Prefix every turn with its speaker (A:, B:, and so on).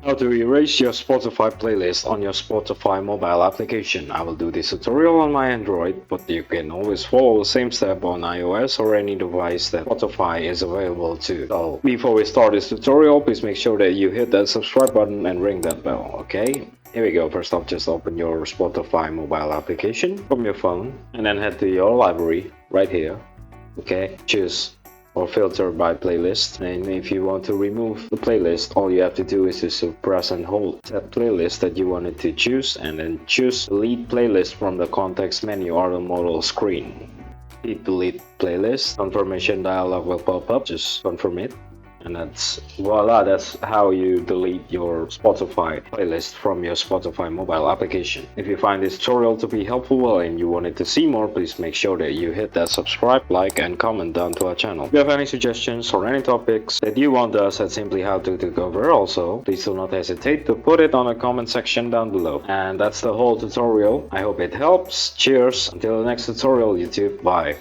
A: How to erase your Spotify playlist on your Spotify mobile application. I will do this tutorial on my Android, but you can always follow the same step on iOS or any device that Spotify is available to. So before we start this tutorial, please make sure that you hit that subscribe button and ring that bell, okay? Here we go. First off, just open your Spotify mobile application from your phone and then head to your library right here. Okay, choose or filter by playlist, and if you want to remove the playlist, all you have to do is to press and hold that playlist that you wanted to choose and then choose delete playlist from the context menu or the modal screen. Hit delete playlist, confirmation dialog will pop up, just confirm it. And that's voila, that's how you delete your Spotify playlist from your Spotify mobile application. If you find this tutorial to be helpful and you wanted to see more, please make sure that you hit that subscribe, like, and comment down to our channel. If you have any suggestions or any topics that you want us at Simply How to cover also, please do not hesitate to put it on the comment section down below. And that's the whole tutorial. I hope it helps. Cheers. Until the next tutorial, YouTube. Bye.